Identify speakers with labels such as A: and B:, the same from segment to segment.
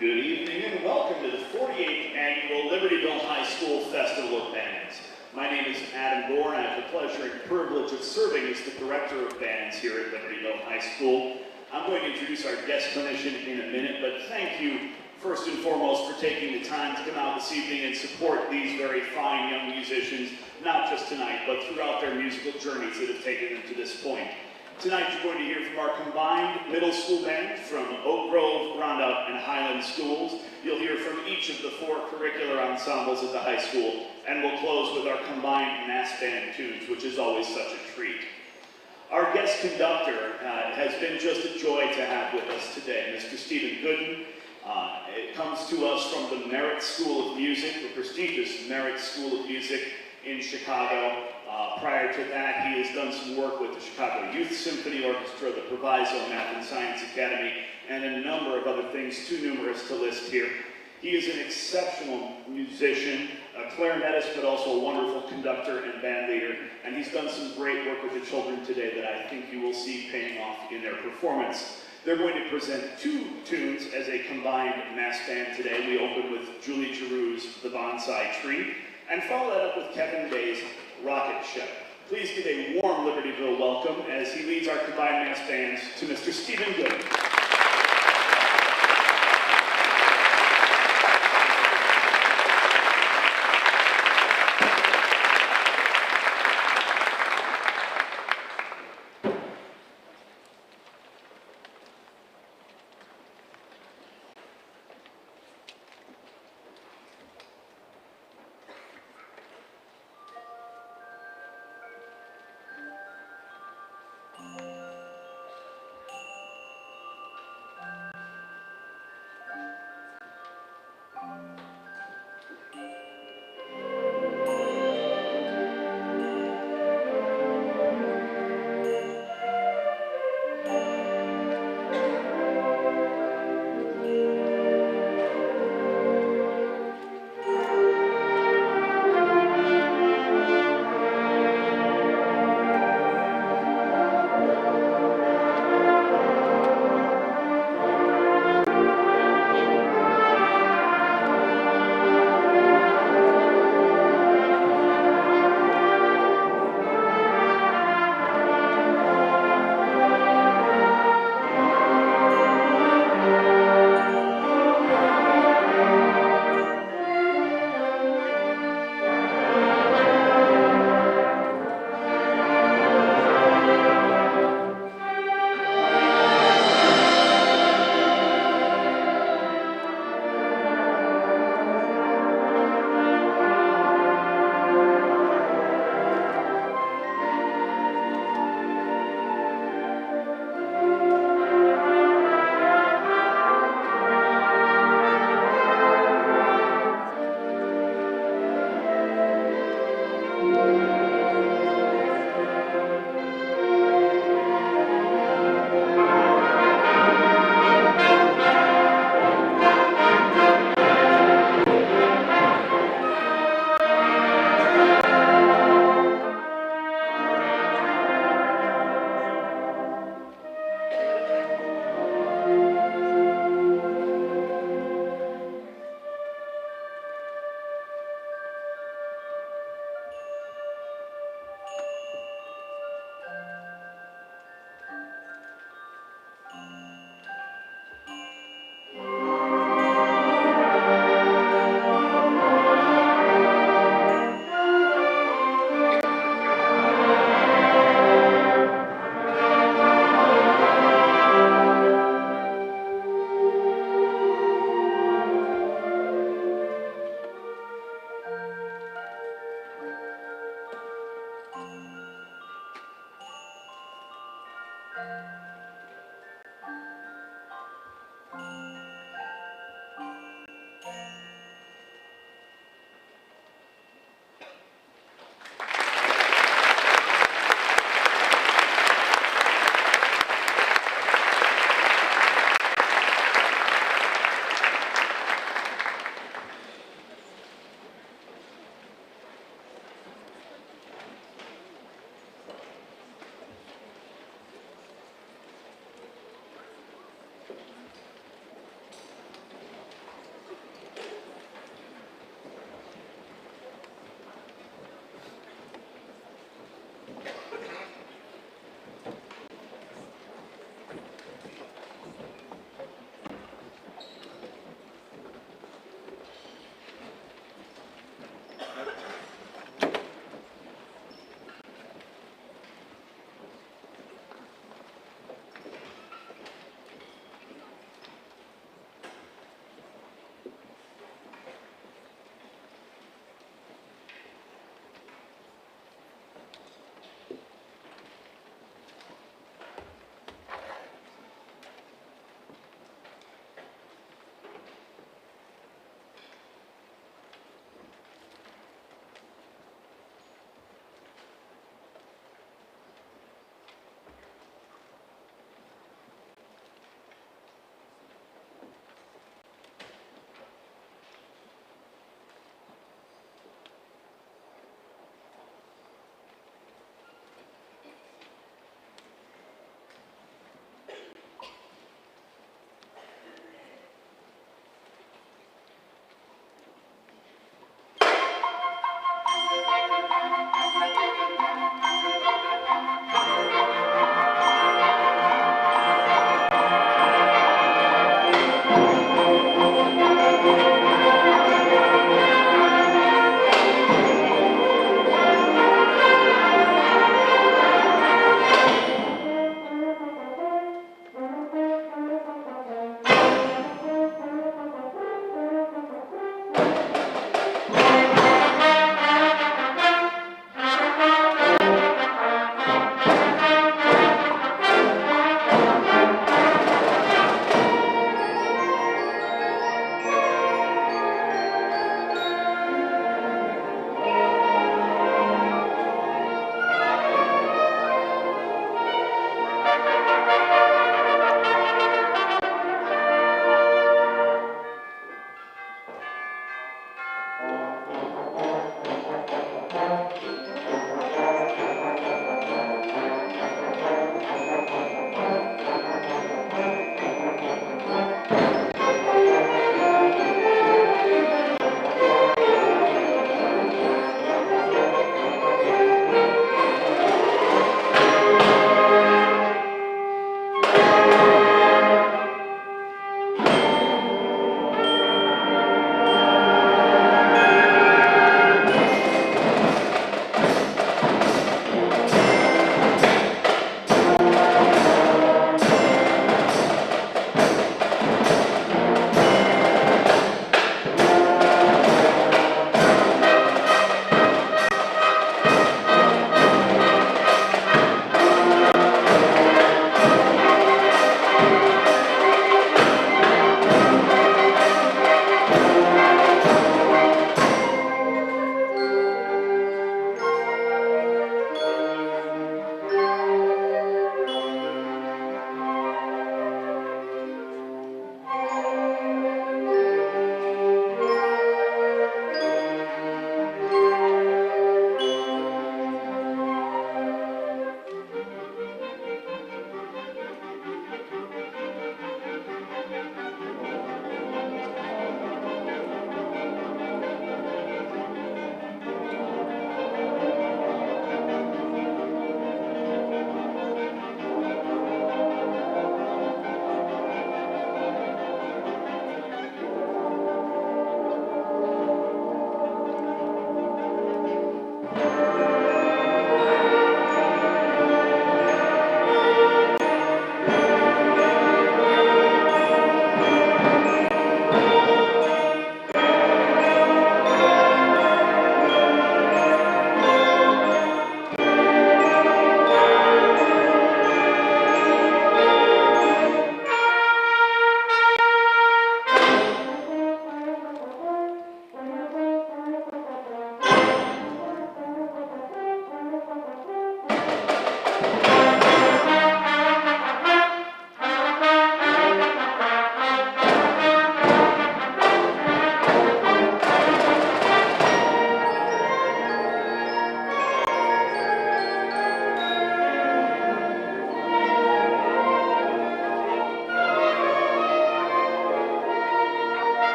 A: Good evening and welcome to the 48th Annual Libertyville High School Festival of Bands. My name is Adam Gore and I have the pleasure and privilege of serving as the Director of Bands here at Libertyville High School. I'm going to introduce our guest clinician in a minute, but thank you first and foremost for taking the time to come out this evening and support these very fine young musicians, not just tonight, but throughout their musical journeys that have taken them to this point. Tonight you're going to hear from our combined middle school band from Oak Grove, Rondout, and Highland schools. You'll hear from each of the 4 curricular ensembles at the high school, and we'll close with our combined mass band tunes, which is always such a treat. Our guest conductor has been just a joy to have with us today, Mr. Stephen Gooden. It comes to us from the Merritt School of Music, the prestigious Merritt School of Music in Chicago. Prior to that, he has done some work with the Chicago Youth Symphony Orchestra, the Proviso Math and Science Academy, and a number of other things too numerous to list here. He is an exceptional musician, a clarinetist, but also a wonderful conductor and band leader, and he's done some great work with the children today that I think you will see paying off in their performance. They're going to present 2 tunes as a combined mass band today. We open with Julie Giroux's The Bonsai Tree, and follow that up with Kevin Bay's Rocket Ship. Please give a warm Libertyville welcome as he leads our combined mass bands to Mr. Stephen Gooden.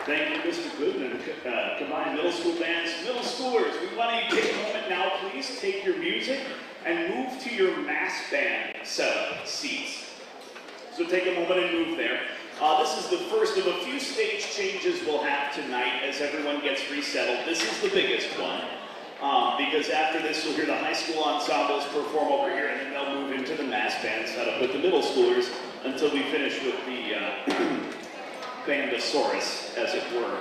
A: Thank you, Mr. Goodman. Combined middle school bands. Middle schoolers, we want you to take a moment now, please. Take your music and move to your mass band setup seats. So take a moment and move there. This is the first of a few stage changes we'll have tonight as everyone gets resettled. This is the biggest one, because after this you'll hear the high school ensembles perform over here, and then they'll move into the mass band setup with the middle schoolers until we finish with the Bandosaurus, as it were.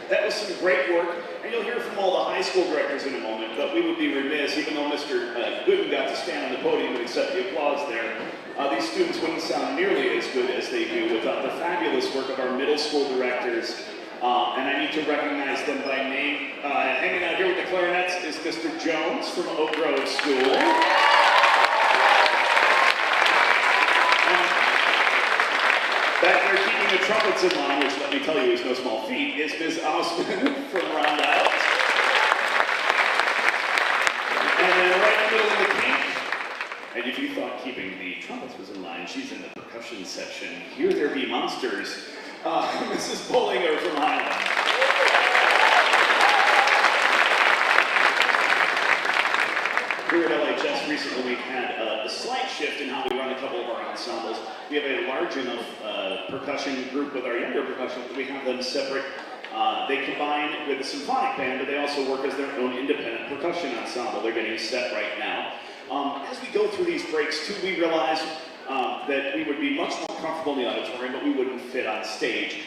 A: That was some great work, and you'll hear from all the high school directors in a moment, but we would be remiss, even though Mr. Gooden got to stand on the podium and accept the applause there, these students wouldn't sound nearly as good as they do without the fabulous work of our middle school directors, and I need to recognize them by name. Hanging out here with the clarinets is Mr. Jones from Oak Grove School. Back there keeping the trumpets in line, which let me tell you is no small feat, is Ms. Osman from Roundout. And then right in the middle of the pink, and if you thought keeping the trumpets was in line, she's in the percussion section. Here there be monsters. Mrs. Bollinger from Highland. Here at LHS recently we've had a slight shift in how we run a couple of our ensembles. We have a large enough percussion group with our younger percussion that we have them separate. They combine with the symphonic band, but they also work as their own independent percussion ensemble. They're getting set right now. As we go through these breaks too, we realize that we would be much more comfortable in the auditorium, but we wouldn't fit on stage.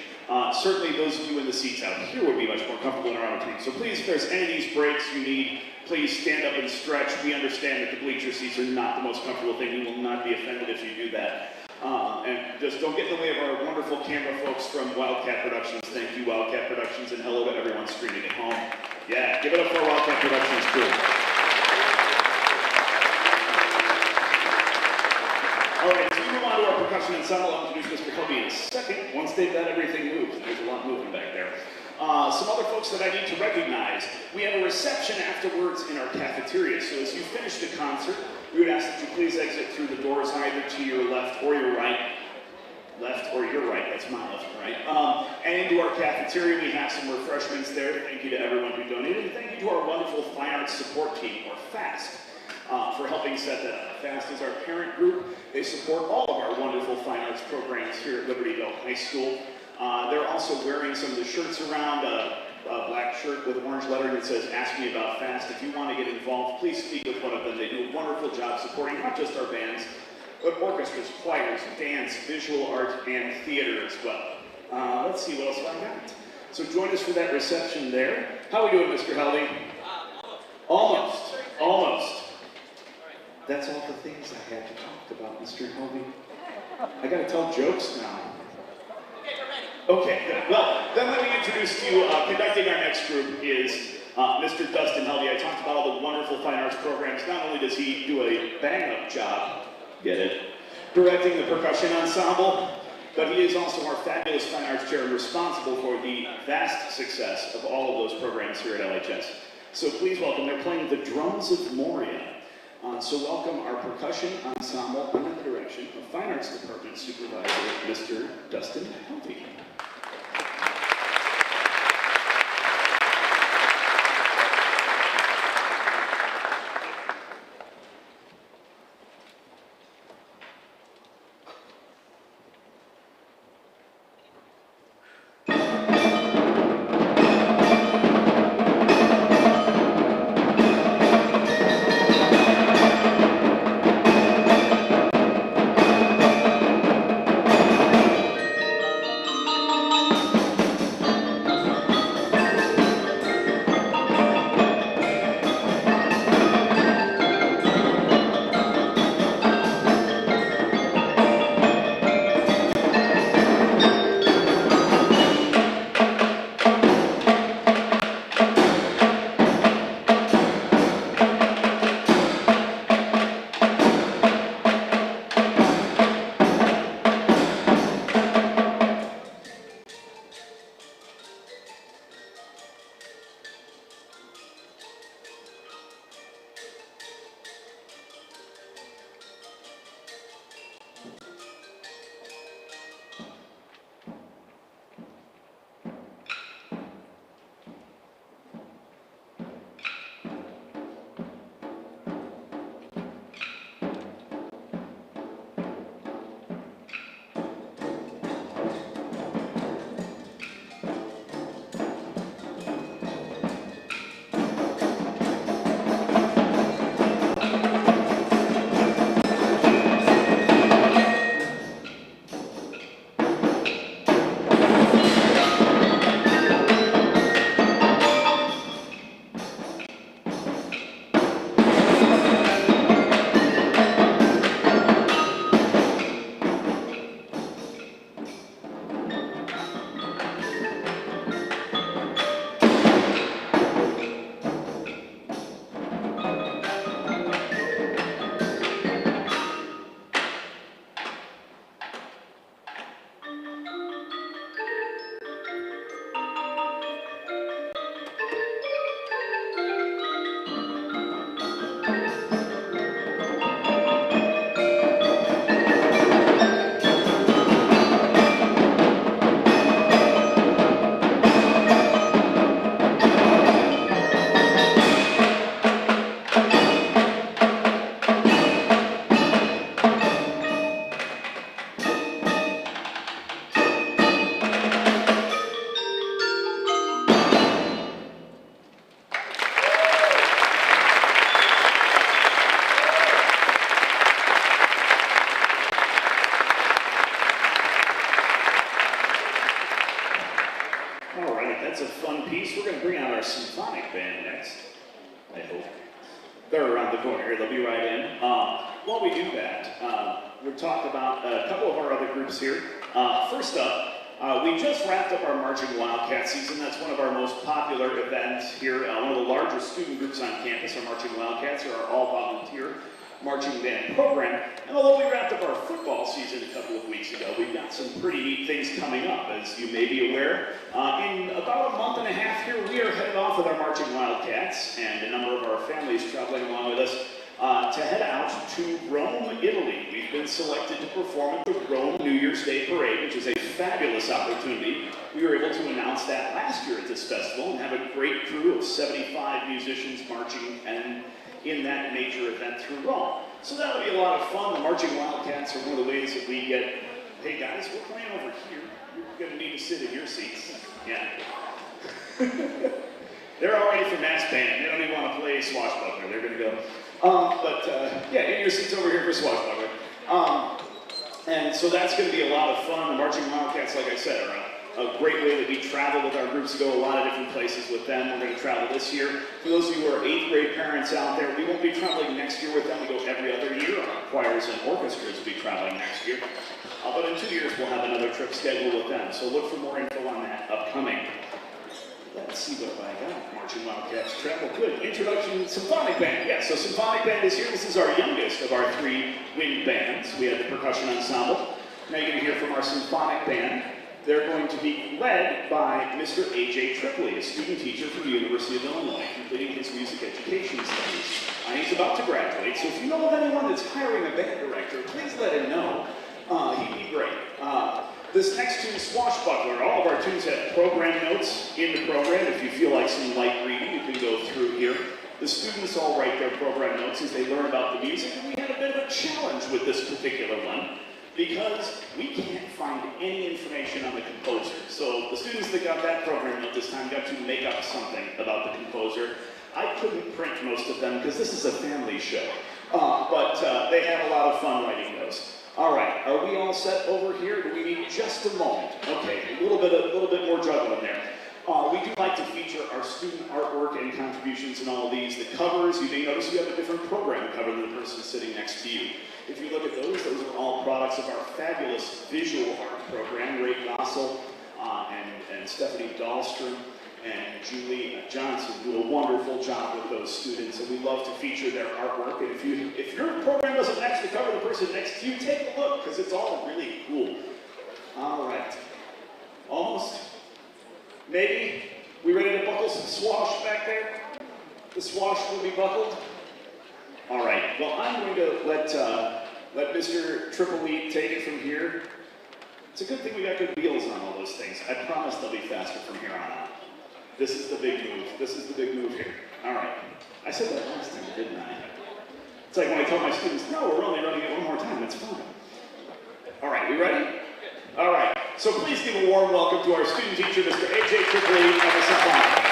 A: Certainly those of you in the seats out here would be much more comfortable in our auditorium. So please, if there's any of these breaks you need, please stand up and stretch. We understand that the bleacher seats are not the most comfortable thing. We will not be offended if you do that. And just don't get in the way of our wonderful camera folks from Wildcat Productions. Thank you, Wildcat Productions, and hello to everyone streaming at home. Yeah, give it up for our Wildcat Productions crew. All right, as we move on to our percussion ensemble, I'll introduce Mr. Helby in a second. Once they've got everything moved, there's a lot moving back there. Some other folks that I need to recognize. We have a reception afterwards in our cafeteria, so as you finish the concert, we would ask that you please exit through the doors either to your left or your right. Left or your right, that's my left and right. And into our cafeteria, we have some refreshments there. Thank you to everyone who donated, and thank you to our wonderful Fine Arts Support Team, or FAST, for helping set that up. FAST is our parent group. They support all of our wonderful fine arts programs here at Libertyville High School. They're also wearing some of the shirts around, a black shirt with orange lettering that says, "Ask me about FAST." If you want to get involved, please speak with one of them. They do a wonderful job supporting not just our bands, but orchestras, choirs, dance, visual art, and theater as well. Let's see, what else have I got? So join us for that reception there. How are we doing, Mr. Helby? Almost. Almost. That's all the things I had to talk about, Mr. Helby. I gotta tell jokes now. Okay, good. Well, then let me introduce to you, conducting our next group is Mr. Dustin Helby. I talked about all the wonderful fine arts programs. Not only does he do a bang-up job, get it, directing the percussion ensemble, but he is also our fabulous fine arts chair and responsible for the vast success of all of those programs here at LHS. So please welcome, they're playing the Drums of Moria. So welcome our percussion ensemble under the direction of Fine Arts Department Supervisor, Mr. Dustin Helby. that's a fun piece. We're going to bring out our symphonic band next, I hope. They're around the corner here. They'll be right in. While we do that, we'll talk about a couple of our other groups here. First up, we just wrapped up our Marching Wildcat season. That's one of our most popular events here. One of the largest student groups on campus, our Marching Wildcats, are our all-volunteer marching band program. And although we wrapped up our football season a couple of weeks ago, we've got some pretty neat things coming up, as you may be aware. In about a month and a half here, we are headed off with our Marching Wildcats and a number of our families traveling along with us to head out to Rome, Italy. We've been selected to perform at the Rome New Year's Day Parade, which is a fabulous opportunity. We were able to announce that last year at this festival and have a great crew of 75 musicians marching and in that major event through Rome. So that'll be a lot of fun. The Marching Wildcats are one of the ways that we get, hey guys, we're playing over here. You're gonna need to sit in your seats. Yeah. They're all ready for mass band. They don't even want to play Swashbuckler. They're gonna go. Yeah, in your seats over here for Swashbuckler. And so that's gonna be a lot of fun. The Marching Wildcats, like I said, are a great way that we travel with our groups to go a lot of different places with them. We're going to travel this year. For those of you who are 8th grade parents out there, we won't be traveling next year with them. We go every other year. Our choirs and orchestras will be traveling next year. But in 2 years, we'll have another trip scheduled with them. So look for more info on that upcoming. Let's see what I got. Marching Wildcats travel. Good. Introduction, Symphonic Band. Yeah, so Symphonic Band is here. This is our youngest of our 3 wind bands. We have the percussion ensemble. Now you're going to hear from our Symphonic Band. They're going to be led by Mr. A.J. Tripley, a student teacher from the University of Illinois, completing his music education studies. He's about to graduate, so if you know of anyone that's hiring a band director, please let him know. He'd be great. This next tune, Swashbuckler, all of our tunes have program notes in the program. If you feel like some light reading, you can go through here. The students all write their program notes as they learn about the music, and we had a bit of a challenge with this particular one, because we can't find any information on the composer. So the students that got that program note this time got to make up something about the composer. I couldn't print most of them because this is a family show, but they had a lot of fun writing those. All right, are we all set over here? Do we need just a moment? Okay, a little bit more juggling there. We do like to feature our student artwork and contributions in all of these. The covers, you may notice you have a different program cover than the person sitting next to you. If you look at those are all products of our fabulous visual art program. Ray Gossel and Stephanie Dahlstrom and Julie Johnson do a wonderful job with those students, and we love to feature their artwork. And if your program doesn't match the cover of the person next to you, take a look, because it's all really cool. All right. Almost. Maybe. We ready to buckle some swash back there? The swash will be buckled. All right. Well, I'm going to let Mr. Triple-E take it from here. It's a good thing we got good wheels on all those things. I promise they'll be faster from here on out. This is the big move. This is the big move here. All right. I said that last time, didn't I? It's like when I tell my students, no, we're only running it one more time. It's fine. All right. We ready? All right. So please give a warm welcome to our student teacher, Mr. A.J. Tripley, and the Symphonic.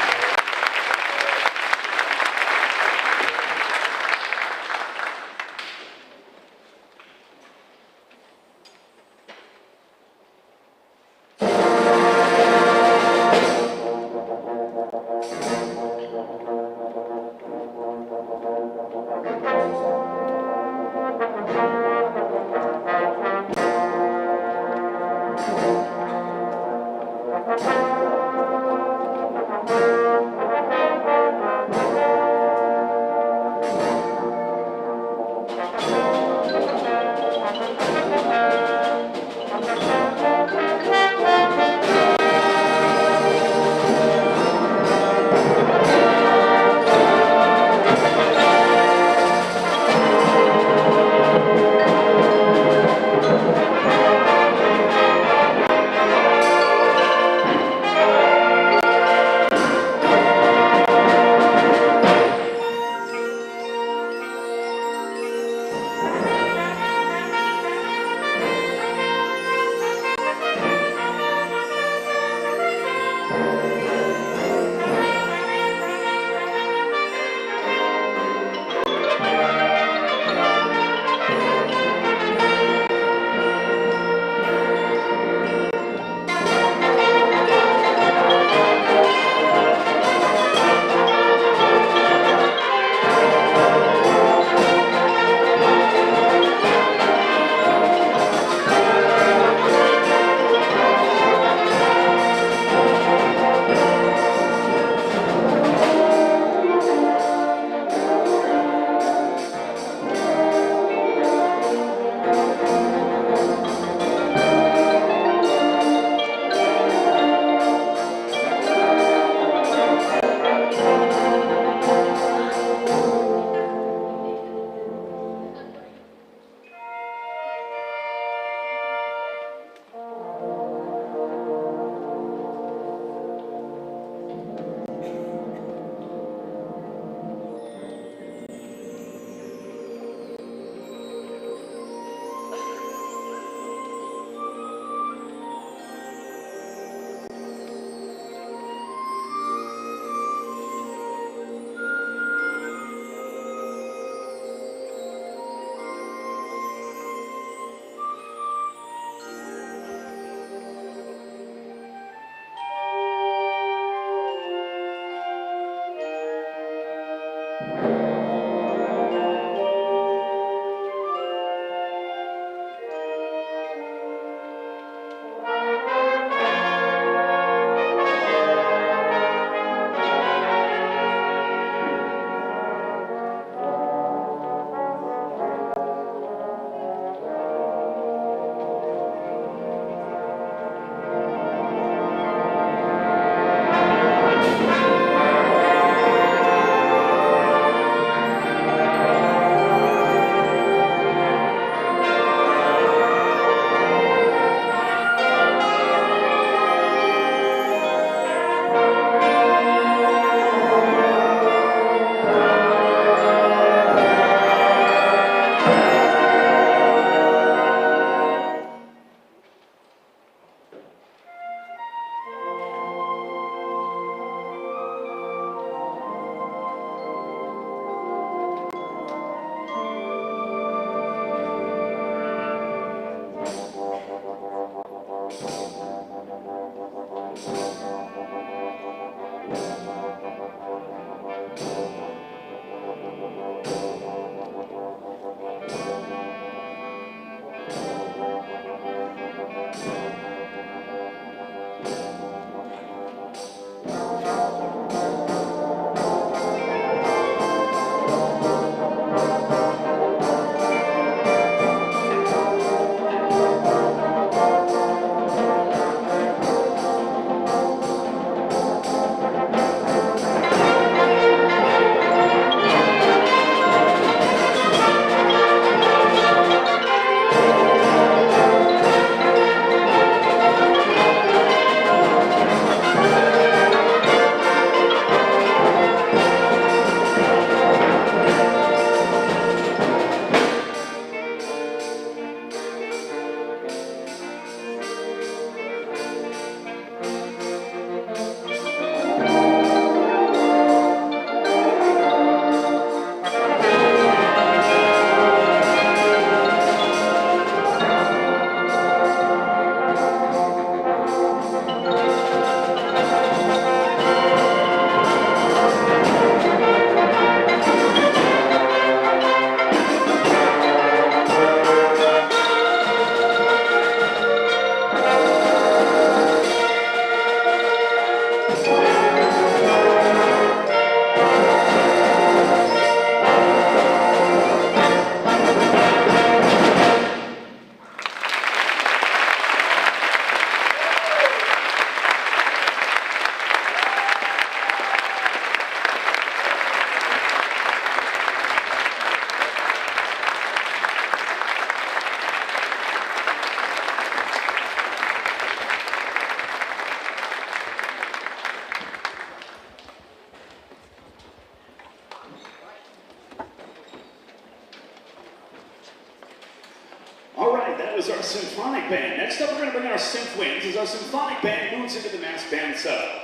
A: symphonic band. Next up, we're going to bring in our Symph Winds as our symphonic band moves into the mass band setup.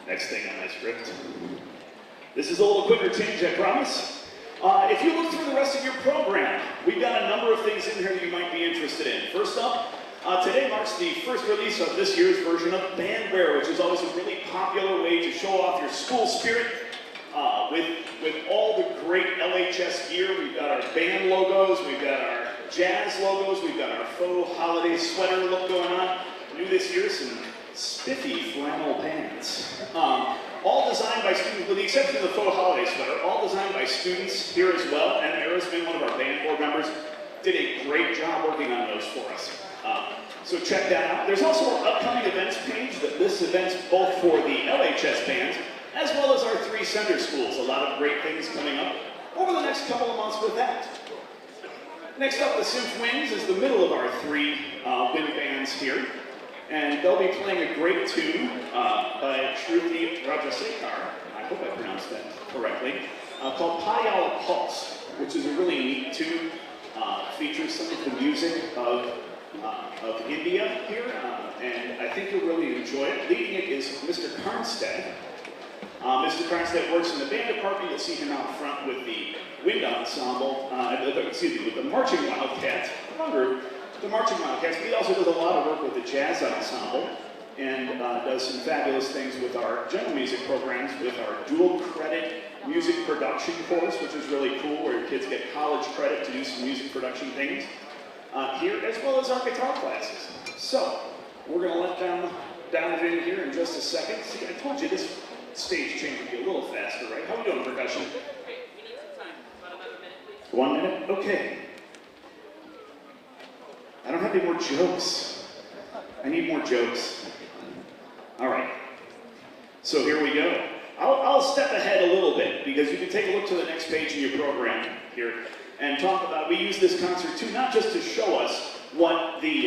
A: Next thing on my script. This is a little quicker change, I promise. If you look through the rest of your program, we've got a number of things in here that you might be interested in. First up, today marks the first release of this year's version of Bandwear, which is always a really popular way to show off your school spirit. With all the great LHS gear, we've got our band logos, we've got our jazz logos, we've got our faux holiday sweater look going on. New this year, some spiffy flannel pants. All designed by students, with the exception of the faux holiday sweater, all designed by students here as well. And Era's been one of our band board members, did a great job working on those for us. So check that out. There's also our upcoming events page that lists events both for the LHS bands as well as our 3 center schools. A lot of great things coming up over the next couple of months with that. Next up, the Symph Winds is the middle of our 3 wind bands here. And they'll be playing a great tune by Shruti Rajasekar, I hope I pronounced that correctly, called Payala Pulse, which is a really neat tune. Features some of the music of India here, and I think you'll really enjoy it. Leading it is Mr. Karnstead. Mr. Karnstead works in the band department. You'll see him out front with the wind ensemble, with the marching Wildcats, the marching Wildcats, but he also does a lot of work with the jazz ensemble and does some fabulous things with our general music programs, with our dual credit music production course, which is really cool, where kids get college credit to do some music production things here, as well as our guitar classes. So, we're going to let them dive in here in just a second. See, I told you this stage change would be a little faster, right? How are we doing, percussion?
B: Great, we need some time. About another minute, please.
A: 1 minute? Okay. I don't have any more jokes. I need more jokes. All right. So here we go. I'll step ahead a little bit because you can take a look to the next page in your program here and talk about, we use this concert too, not just to show us what we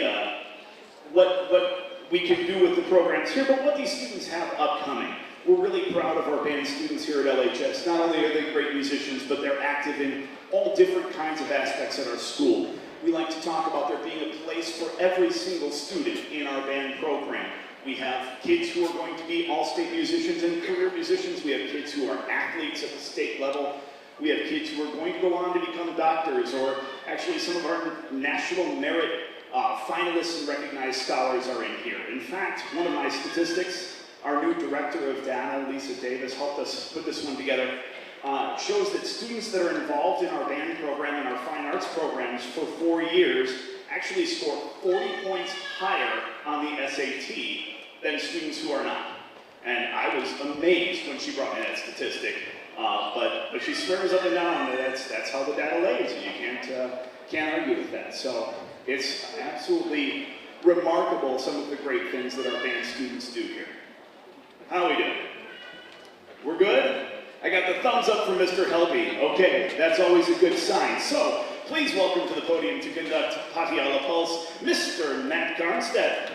A: can do with the programs here, but what these students have upcoming. We're really proud of our band students here at LHS. Not only are they great musicians, but they're active in all different kinds of aspects at our school. We like to talk about there being a place for every single student in our band program. We have kids who are going to be all-state musicians and career musicians. We have kids who are athletes at the state level. We have kids who are going to go on to become doctors, or actually some of our national merit finalists and recognized scholars are in here. In fact, one of my statistics, our new director of data, Lisa Davis, helped us put this one together, shows that students that are involved in our band program and our fine arts programs for 4 years actually score 40 points higher on the SAT than students who are not. And I was amazed when she brought me that statistic. But she swears up and down that that's how the data lays, and you can't argue with that. So it's absolutely remarkable, some of the great things that our band students do here. How are we doing? We're good? I got the thumbs up from Mr. Helby. Okay, that's always a good sign. So, please welcome to the podium to conduct Payala Pulse, Mr. Matt Karnstead.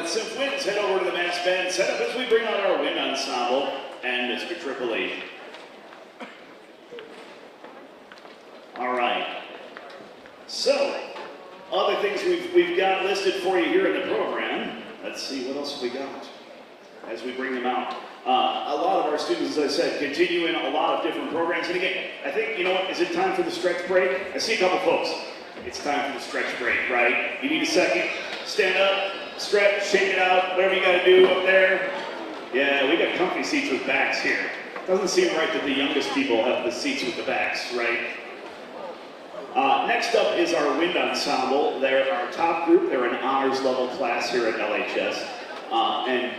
A: let Synth Winds head over to the mass band setup as we bring out our wind ensemble and Mr. Tripoli. All right. So, other things we've got listed for you here in the program. Let's see, what else have we got as we bring them out. A lot of our students, as I said, continue in a lot of different programs. And again, I think, you know what, is it time for the stretch break? I see a couple folks. It's time for the stretch break, right? You need a second, stand up, stretch, shake it out, whatever you gotta do up there. Yeah, we got comfy seats with backs here. Doesn't seem right that the youngest people have the seats with the backs, right? Next up is our wind ensemble. They're our top group. They're an honors level class here at LHS. And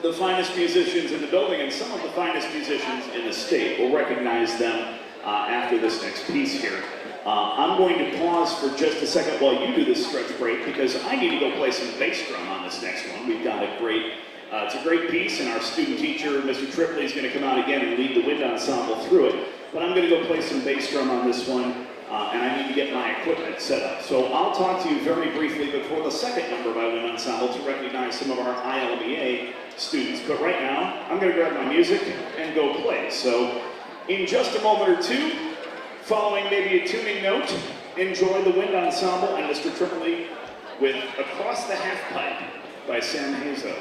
A: the finest musicians in the building and some of the finest musicians in the state. We'll recognize them after this next piece here. I'm going to pause for just a second while you do this stretch break because I need to go play some bass drum on this next one. We've got a great, it's a great piece, and our student teacher, Mr. Tripoli, is going to come out again and lead the wind ensemble through it. But I'm going to go play some bass drum on this one. And I need to get my equipment set up. So I'll talk to you very briefly before the second number by Wind Ensemble to recognize some of our ILMEA students. But right now, I'm going to grab my music and go play. So in just a moment or two, following maybe a tuning note, enjoy the Wind Ensemble and Mr. Tripoli with Across the Half Pipe by Sam Hazo.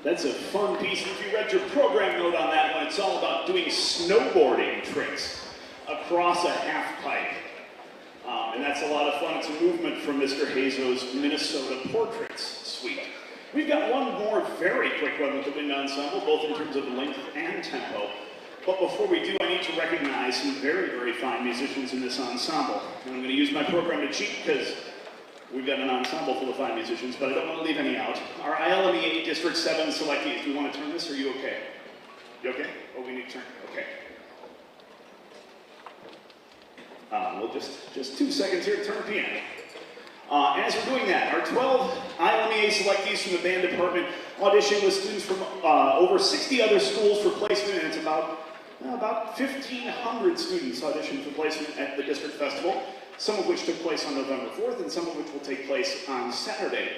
A: That's a fun piece. If you read your program note on that one, it's all about doing snowboarding tricks across a half pipe. And that's a lot of fun. It's a movement from Mr. Hazo's Minnesota Portraits Suite. We've got one more very quick one with the wind ensemble, both in terms of length and tempo. But before we do, I need to recognize some very, very fine musicians in this ensemble. And I'm going to use my program to cheat because we've got an ensemble full of fine musicians, but I don't want to leave any out. Our ILME District 7 selectees, do you want to turn this, or are you okay? You okay? Oh, we need to turn, okay. We'll just 2 seconds here to turn the piano. As we're doing that, our 12 ILMEA selectees from the band department auditioned with students from over 60 other schools for placement, and it's about 1,500 students auditioned for placement at the district festival, some of which took place on November 4th, and some of which will take place on Saturday.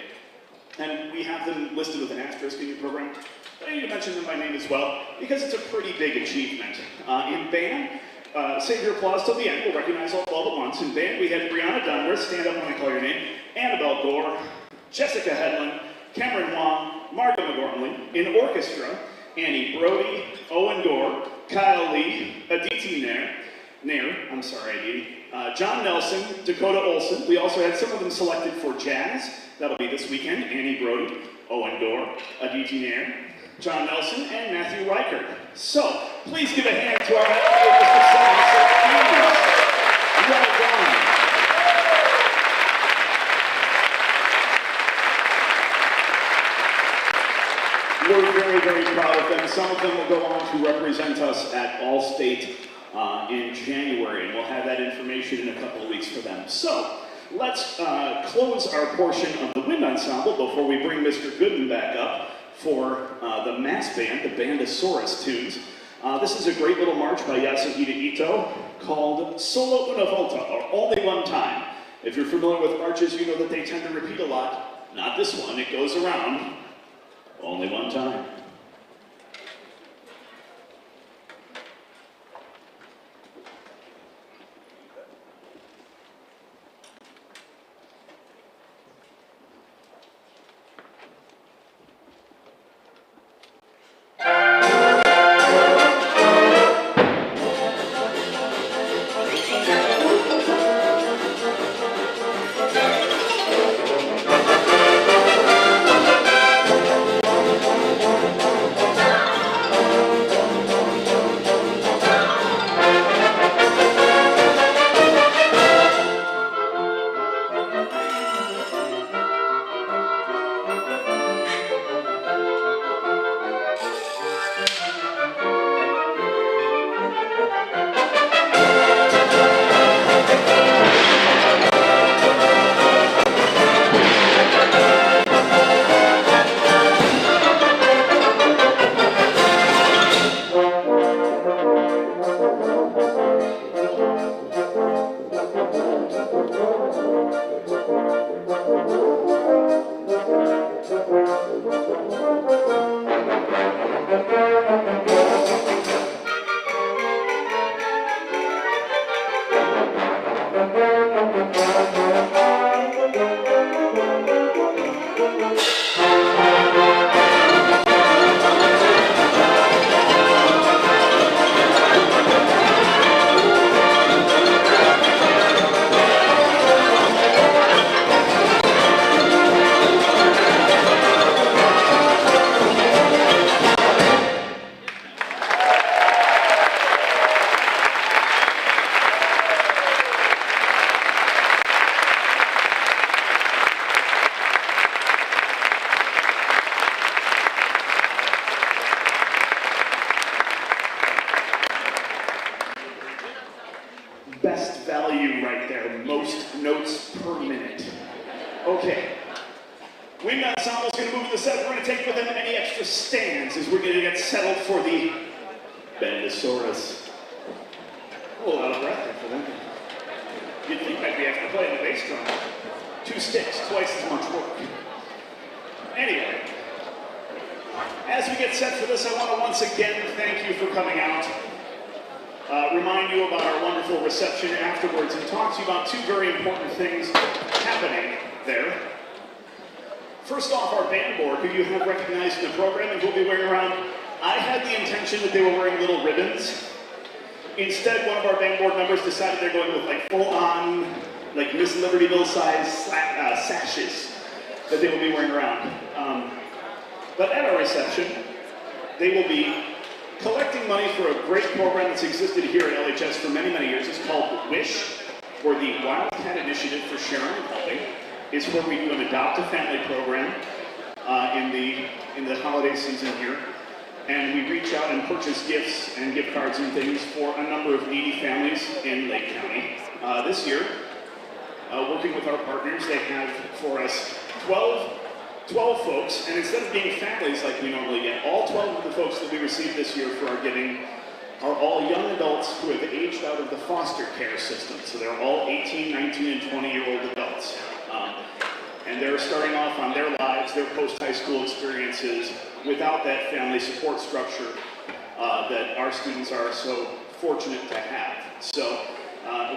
A: And we have them listed with an asterisk in your program, but I need to mention them by name as well, because it's a pretty big achievement. In band, save your applause till the end. We'll recognize all 12 at once. In band, we had Brianna Dunworth, stand up when I call your name, Annabelle Gore, Jessica Hedlund, Cameron Wong, Margo McGormley. In orchestra, Annie Brody, Owen Gore, Kyle Lee, Aditi Aditi, John Nelson, Dakota Olson. We also had some of them selected for jazz. That'll be this weekend. Annie Brody, Owen Gore, Aditi Nair, John Nelson, and Matthew Reichert. So, please give a hand to our well done. We're very, very proud of them. Some of them will go on to represent us at All-State in January, and we'll have that information in a couple of weeks for them. So, let's close our portion of the wind ensemble before we bring Mr. Gooden back up for the mass band, the Bandosaurus tunes. This is a great little march by Yasuhide Ito called Solo Una Volta, or Only One Time. If you're familiar with marches, you know that they tend to repeat a lot. Not this one, it goes around. Only one time. Best value right there, most notes per minute. Okay. Wind ensemble's gonna move to the set. We're gonna take with them any extra stands as we're gonna get settled for the Bandosaurus. A little out of breath there for them. You'd think I'd be after playing the bass drum. 2 sticks, twice as much work. Anyway, as we get set for this, I want to once again thank you for coming out. Remind you about our wonderful reception afterwards and talk to you about 2 very important things happening there. First off, our band board, who you have recognized in the program and who will be wearing around, I had the intention that they were wearing little ribbons. Instead, one of our band board members decided they're going with like full-on, like Miss Libertyville size sashes that they will be wearing around. But at our reception, they will be collecting money for a great program that's existed here at LHS for many, many years. It's called WISH, or the Wildcat Initiative for Sharing and Helping. It's where we do an adopt-a-family program in the holiday season here. And we reach out and purchase gifts and gift cards and things for a number of needy families in Lake County. This year, working with our partners, they have for us 12 folks, and instead of being families like we normally get, all 12 of the folks that we received this year for our giving are all young adults who have aged out of the foster care system. So they're all 18, 19, and 20-year-old adults. And they're starting off on their lives, their post-high school experiences, without that family support structure that our students are so fortunate to have. So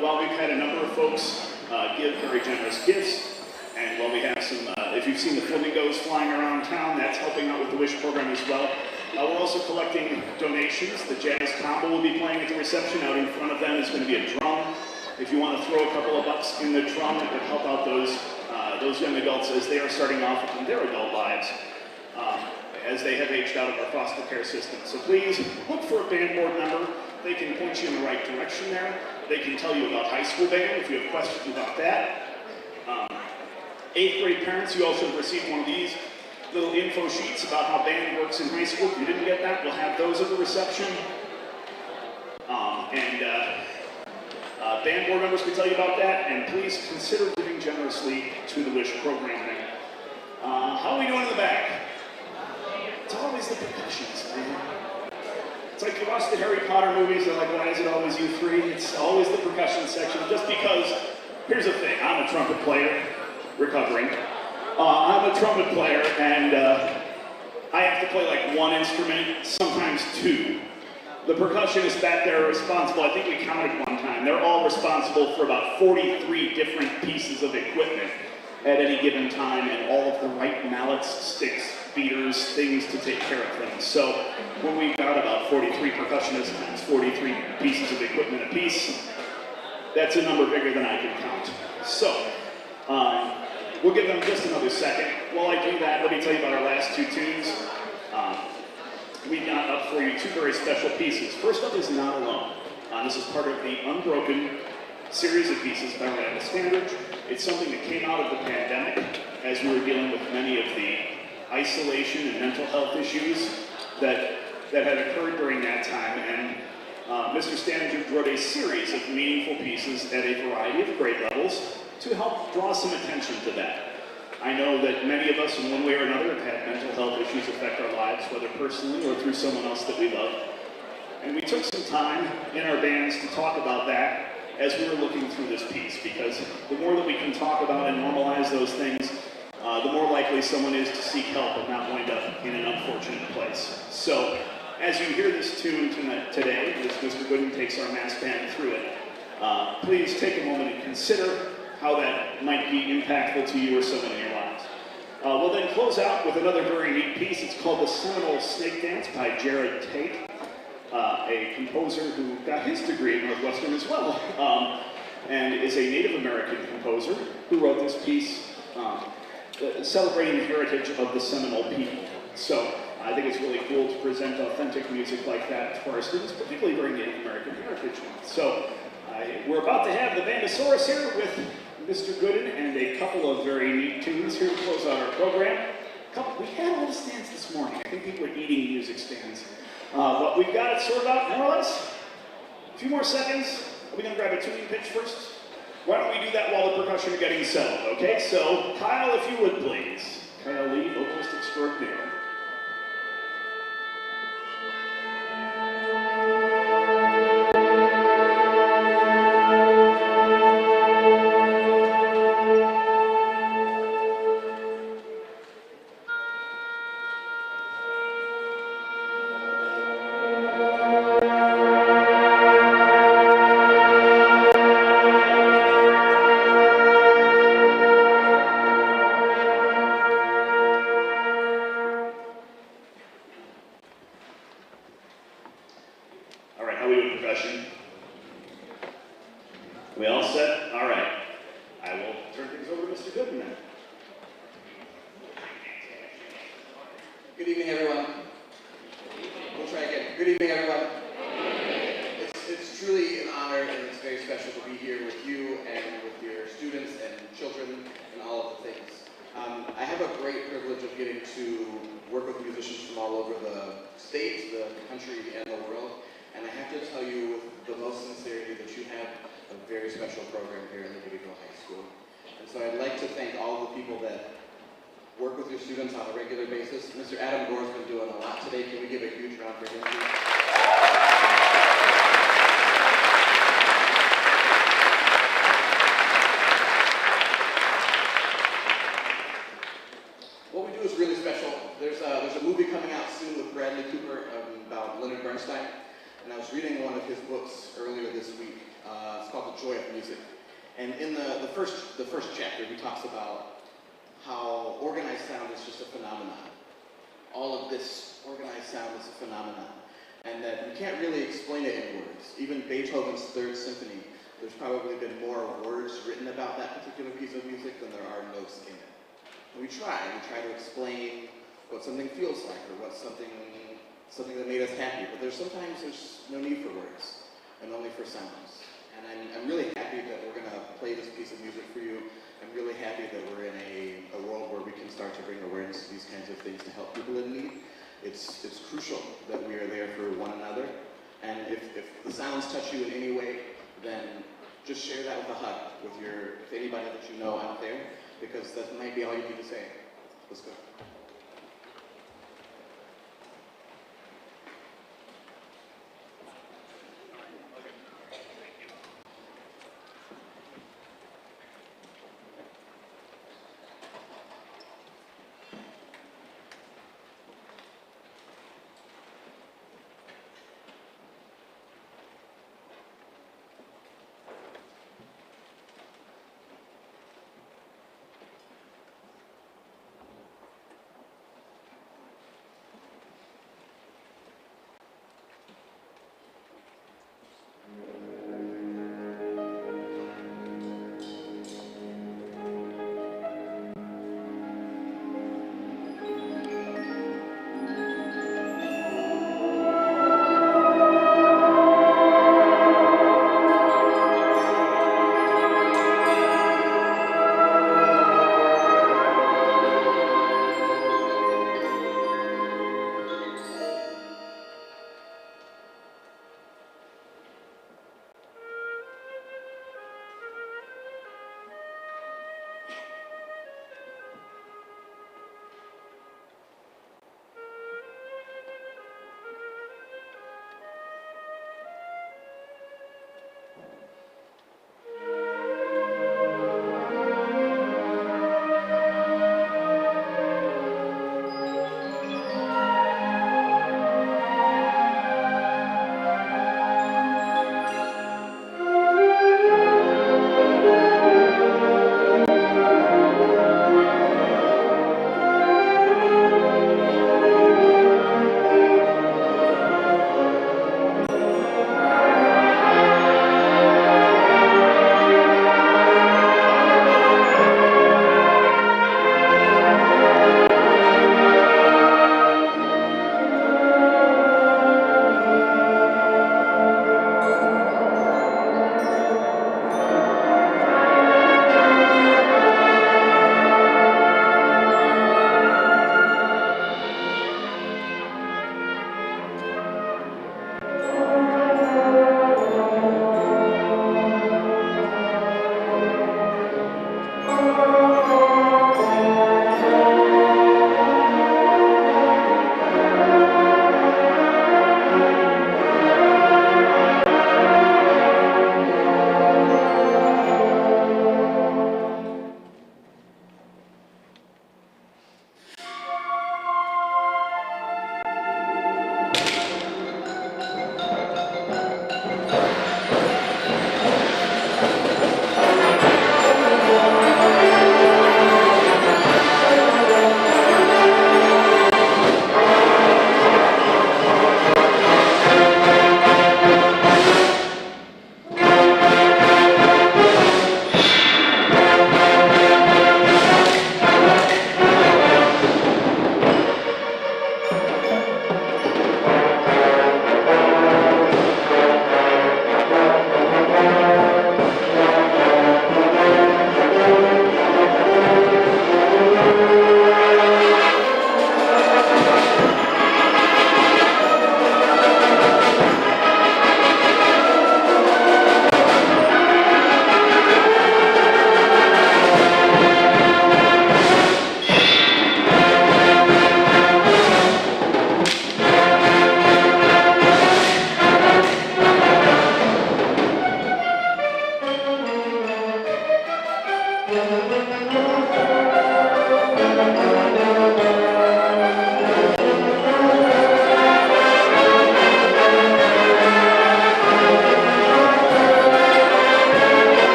A: while we've had a number of folks give very generous gifts, and while we have some, if you've seen the flamingos flying around town, that's helping out with the WISH program as well. We're also collecting donations. The jazz combo will be playing at the reception. Out in front of them is going to be a drum. If you want to throw a couple of bucks in the drum, it would help out those young adults as they are starting off in their adult lives, as they have aged out of our foster care system. So please look for a band board member. They can point you in the right direction there. They can tell you about high school band if you have questions about that. 8th grade parents, you also have received one of these little info sheets about how band works in high school. If you didn't get that, we'll have those at the reception. Band board members can tell you about that, and please consider giving generously to the WISH program. How are we doing in the back? It's always the percussions, man. It's like you watch the Harry Potter movies, they're like, why is it always you three? It's always the percussion section, just because, here's the thing, I'm a trumpet player, recovering. I'm a trumpet player, and I have to play like one instrument, sometimes two. The percussionists back there are responsible, I think we counted one time, they're all responsible for about 43 different pieces of equipment at any given time, and all of the right mallets, sticks, beaters, things to take care of things. So when we've got about 43 percussionists times 43 pieces of equipment apiece, that's a number bigger than I can count. So we'll give them just another second. While I do that, let me tell you about our last two tunes. We got up for you two very special pieces. First up is Not Alone. This is part of the Unbroken series of pieces by Randall Standard. It's something that came out of the pandemic as we were dealing with many of the isolation and mental health issues that had occurred during that time. And Mr. Standard wrote a series of meaningful pieces at a variety of grade levels to help draw some attention to that. I know that many of us, in one way or another, have had mental health issues affect our lives, whether personally or through someone else that we love. And we took some time in our bands to talk about that as we were looking through this piece, because the more that we can talk about and normalize those things, the more likely someone is to seek help and not wind up in an unfortunate place. So, as you hear this tune today, as Mr. Gooden takes our mass band through it, please take a moment and consider how that might be impactful to you or someone in your lives. We'll then close out with another very neat piece. It's called The Seminole Snake Dance by Jared Tate, a composer who got his degree at Northwestern as well, and is a Native American composer who wrote this piece celebrating the heritage of the Seminole people. So I think it's really cool to present authentic music like that for our students, particularly during Native American Heritage Month. So we're about to have the Bandosaurus here with Mr. Gooden and a couple of very neat tunes here to close out our program. We had all the stands this morning. I think people were eating music stands. But we've got it sorted out more or less. A few more seconds. Are we going to grab a tuning pitch first? Why don't we do that while the percussion are getting settled, okay? So, Kyle, if you would, please. Kyle Lee, vocalist extraordinaire.
C: evening, everyone. We'll try again. Good evening, everyone. It's truly an honor and it's very special to be here with you and with your students and children and all of the things. I have a great privilege of getting to work with musicians from all over the state, the country, and the world. And I have to tell you with the most sincerity that you have a very special program here at Libertyville High School. And so I'd like to thank all the people that work with your students on a regular basis. Mr. Adam Gore's been doing a lot today. Can we give a huge round for him, please? What we do is really special. There's a movie coming out soon with Bradley Cooper about Leonard Bernstein. And I was reading one of his books earlier this week. It's called The Joy of Music. And in the first chapter, he talks about how organized sound is just a phenomenon. All of this organized sound is a phenomenon. And that you can't really explain it in words. Even Beethoven's Third Symphony, there's probably been more words written about that particular piece of music than there are notes in it. And we try to explain what something feels like or what something that made us happy. But sometimes there's no need for words and only for sounds. And I'm really happy that we're gonna play this piece of music for you. I'm really happy that we're in a world where we can start to bring awareness to these kinds of things to help people in need. It's crucial that we are there for one another. And if the sounds touch you in any way, then just share that with a hug with anybody that you know out there, because that might be all you need to say. Let's go.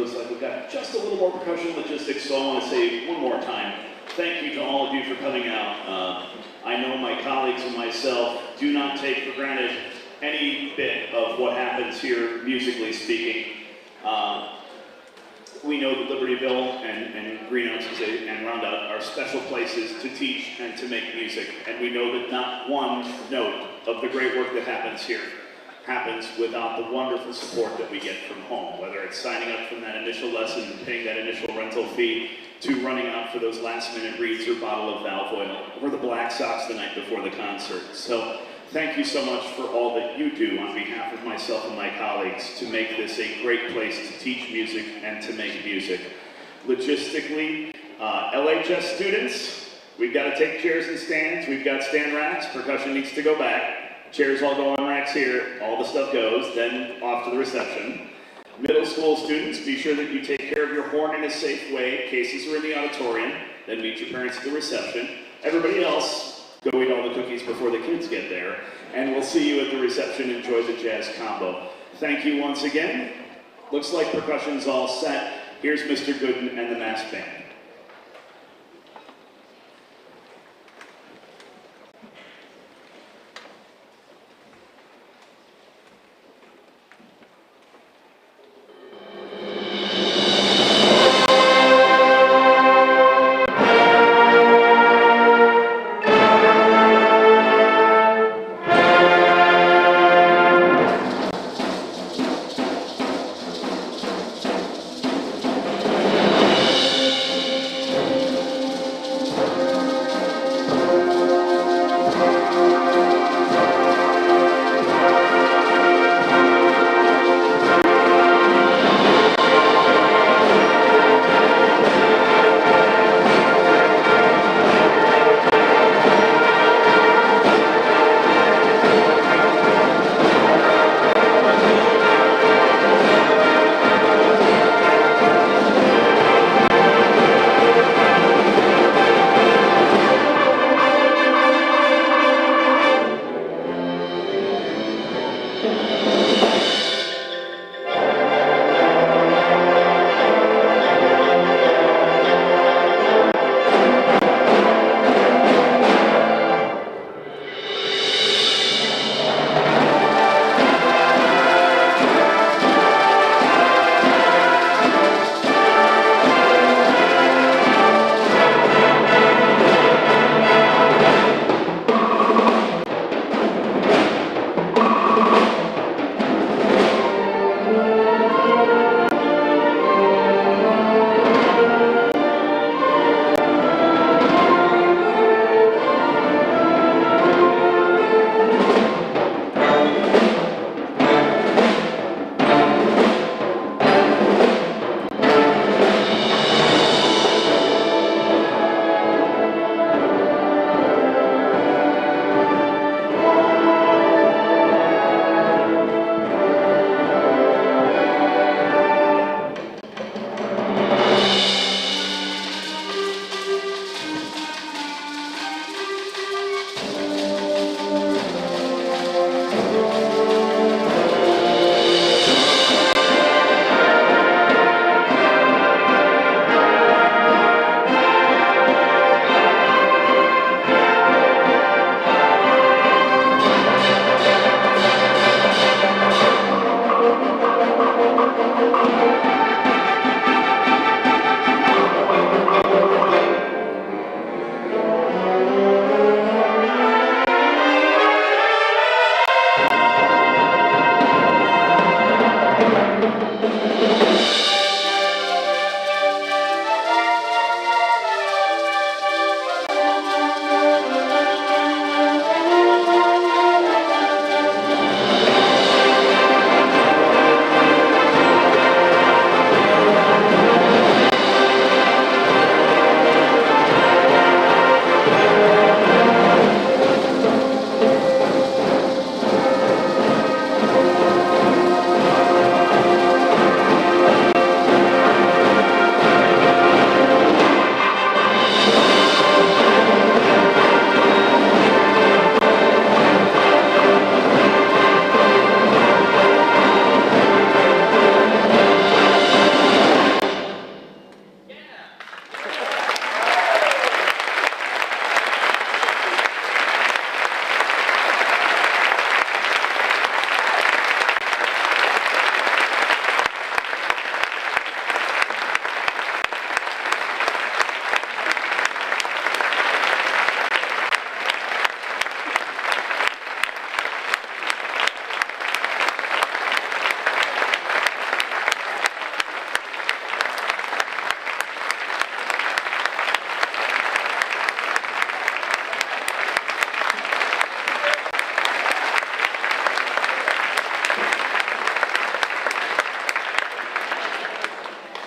A: looks like we've got just a little more percussion logistics, so I want to say one more time, thank you to all of you for coming out. I know my colleagues and myself do not take for granted any bit of what happens here, musically speaking. We know that Libertyville and Greenhouse and Roundout are special places to teach and to make music, and we know that not one note of the great work that happens here happens without the wonderful support that we get from home, whether it's signing up from that initial lesson, paying that initial rental fee, to running out for those last-minute reeds or bottle of valve oil, or the Black Sox the night before the concert. So thank you so much for all that you do on behalf of myself and my colleagues to make this a great place to teach music and to make music. Logistically, LHS students, we've got to take chairs and stands. We've got stand racks. Percussion needs to go back. Chairs all go on racks here. All the stuff goes, then off to the reception. Middle school students, be sure that you take care of your horn in a safe way. Cases are in the auditorium. Then meet your parents at the reception. Everybody else, go eat all the cookies before the kids get there. And we'll see you at the reception. Enjoy the jazz combo. Thank you once again. Looks like percussion's all set. Here's Mr. Gooden and the mass band.